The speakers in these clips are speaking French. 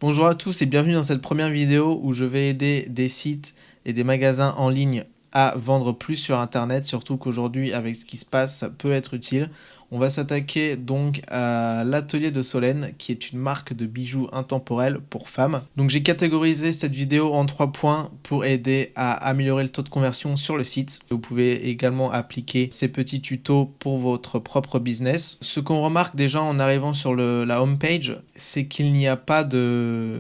Bonjour à tous et bienvenue dans cette première vidéo où je vais aider des sites et des magasins en ligne à vendre plus sur internet, surtout qu'aujourd'hui avec ce qui se passe ça peut être utile. On va s'attaquer donc à l'atelier de Solène qui est une marque de bijoux intemporels pour femmes. Donc j'ai catégorisé cette vidéo en 3 points pour aider à améliorer le taux de conversion sur le site. Vous pouvez également appliquer ces petits tutos pour votre propre business. Ce qu'on remarque déjà en arrivant sur la home page, c'est qu'il n'y a pas de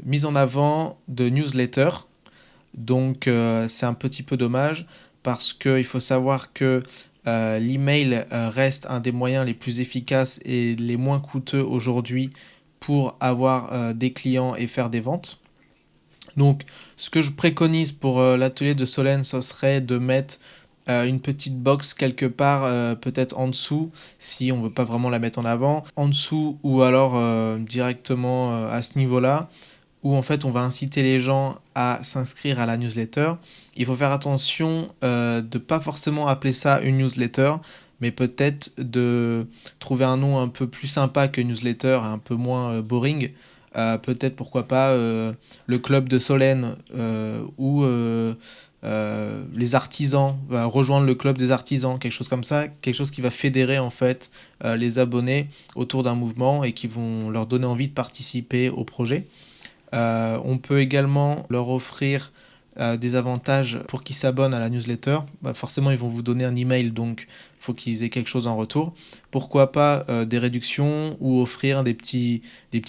mise en avant de newsletter. Donc c'est un petit peu dommage parce qu'il faut savoir que l'email reste un des moyens les plus efficaces et les moins coûteux aujourd'hui pour avoir des clients et faire des ventes. Donc ce que je préconise pour l'atelier de Solène, ce serait de mettre une petite box quelque part, peut-être en dessous, si on veut pas vraiment la mettre en avant, en dessous ou alors directement à ce niveau-là, où en fait on va inciter les gens à s'inscrire à la newsletter. Il faut faire attention de ne pas forcément appeler ça une newsletter, mais peut-être de trouver un nom un peu plus sympa que newsletter, un peu moins boring. Peut-être pourquoi pas le club de Solène ou les artisans, rejoindre le club des artisans, quelque chose comme ça, quelque chose qui va fédérer en fait les abonnés autour d'un mouvement et qui vont leur donner envie de participer au projet. On peut également leur offrir des avantages pour qu'ils s'abonnent à la newsletter. Forcément, ils vont vous donner un email, donc il faut qu'ils aient quelque chose en retour. Pourquoi pas des réductions ou offrir des petits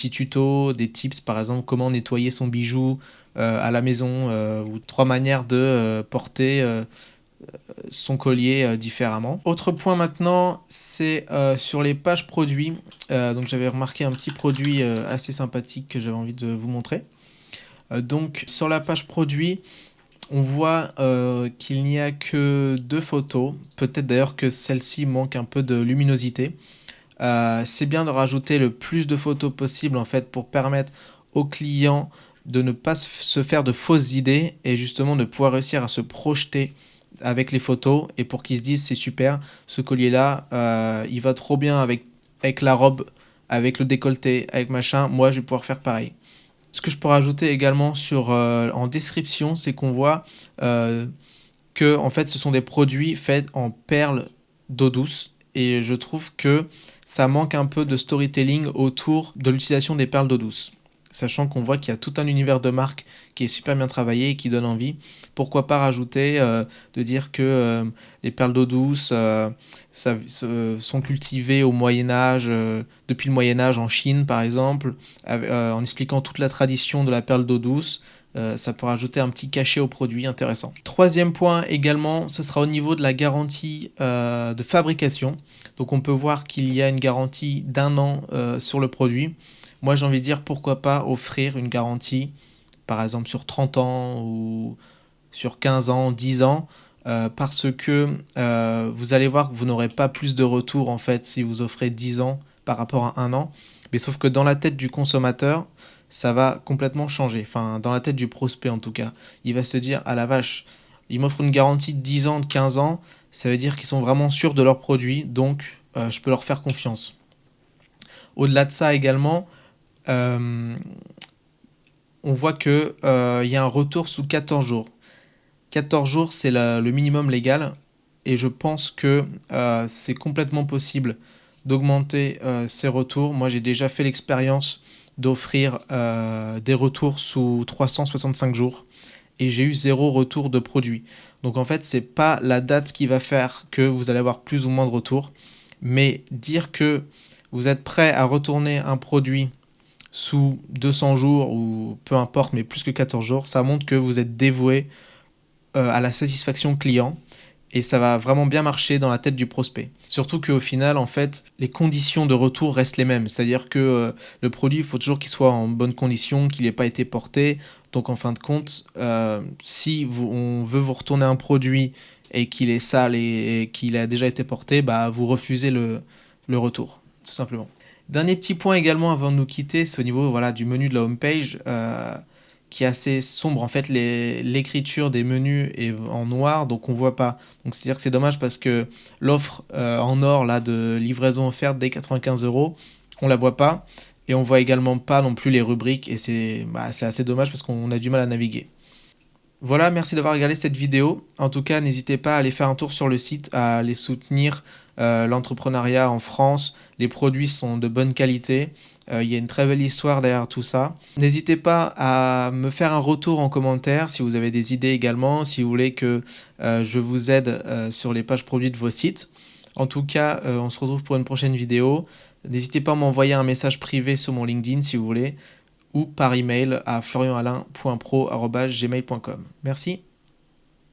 tutos, des tips, par exemple, comment nettoyer son bijou à la maison ou 3 manières de porter son collier différemment. Autre point maintenant, c'est sur les pages produits. Donc j'avais remarqué un petit produit assez sympathique que j'avais envie de vous montrer. Donc sur la page produit, on voit qu'il n'y a que 2 photos. Peut-être d'ailleurs que celle-ci manque un peu de luminosité. C'est bien de rajouter le plus de photos possible en fait pour permettre aux clients de ne pas se faire de fausses idées et justement de pouvoir réussir à se projeter avec les photos et pour qu'ils se disent c'est super, ce collier là il va trop bien avec la robe, avec le décolleté, avec machin, moi je vais pouvoir faire pareil. Ce que je peux rajouter également en description, c'est qu'on voit que en fait ce sont des produits faits en perles d'eau douce et je trouve que ça manque un peu de storytelling autour de l'utilisation des perles d'eau douce. Sachant qu'on voit qu'il y a tout un univers de marque qui est super bien travaillé et qui donne envie. Pourquoi pas rajouter, de dire que les perles d'eau douce sont cultivées au Moyen-Âge, depuis le Moyen-Âge en Chine par exemple, en expliquant toute la tradition de la perle d'eau douce. Ça peut rajouter un petit cachet au produit intéressant. Troisième point également, ce sera au niveau de la garantie de fabrication. Donc on peut voir qu'il y a une garantie d'1 an sur le produit. Moi j'ai envie de dire pourquoi pas offrir une garantie par exemple sur 30 ans ou sur 15 ans, 10 ans, parce que vous allez voir que vous n'aurez pas plus de retour en fait si vous offrez 10 ans par rapport à 1 an. Mais sauf que dans la tête du consommateur, ça va complètement changer. Enfin, dans la tête du prospect en tout cas. Il va se dire, ah la vache, ils m'offrent une garantie de 10 ans, de 15 ans, ça veut dire qu'ils sont vraiment sûrs de leur produit, donc je peux leur faire confiance. Au-delà de ça également, on voit qu'il y a un retour sous 14 jours. 14 jours, c'est le minimum légal, et je pense que c'est complètement possible d'augmenter ces retours. Moi, j'ai déjà fait l'expérience d'offrir des retours sous 365 jours et j'ai eu 0 retour de produit. Donc en fait, c'est pas la date qui va faire que vous allez avoir plus ou moins de retours, mais dire que vous êtes prêt à retourner un produit sous 200 jours ou peu importe, mais plus que 14 jours, ça montre que vous êtes dévoué à la satisfaction client et ça va vraiment bien marcher dans la tête du prospect. Surtout qu'au final, en fait, les conditions de retour restent les mêmes. C'est-à-dire que le produit, il faut toujours qu'il soit en bonne condition, qu'il n'ait pas été porté. Donc en fin de compte, si on veut vous retourner un produit et qu'il est sale et qu'il a déjà été porté, vous refusez le retour, tout simplement. Dernier petit point également avant de nous quitter, c'est au niveau du menu de la homepage. Qui est assez sombre. En fait, l'écriture des menus est en noir, donc on voit pas. Donc c'est-à-dire que c'est dommage parce que l'offre en or là de livraison offerte dès 95 €, on la voit pas. Et on voit également pas non plus les rubriques et c'est assez dommage parce qu'on a du mal à naviguer. Voilà, merci d'avoir regardé cette vidéo. En tout cas, n'hésitez pas à aller faire un tour sur le site, à aller soutenir l'entrepreneuriat en France. Les produits sont de bonne qualité. Il y a une très belle histoire derrière tout ça. N'hésitez pas à me faire un retour en commentaire si vous avez des idées également, si vous voulez que je vous aide sur les pages produits de vos sites. En tout cas, on se retrouve pour une prochaine vidéo. N'hésitez pas à m'envoyer un message privé sur mon LinkedIn si vous voulez, ou par email à florianalain.pro@gmail.com. Merci.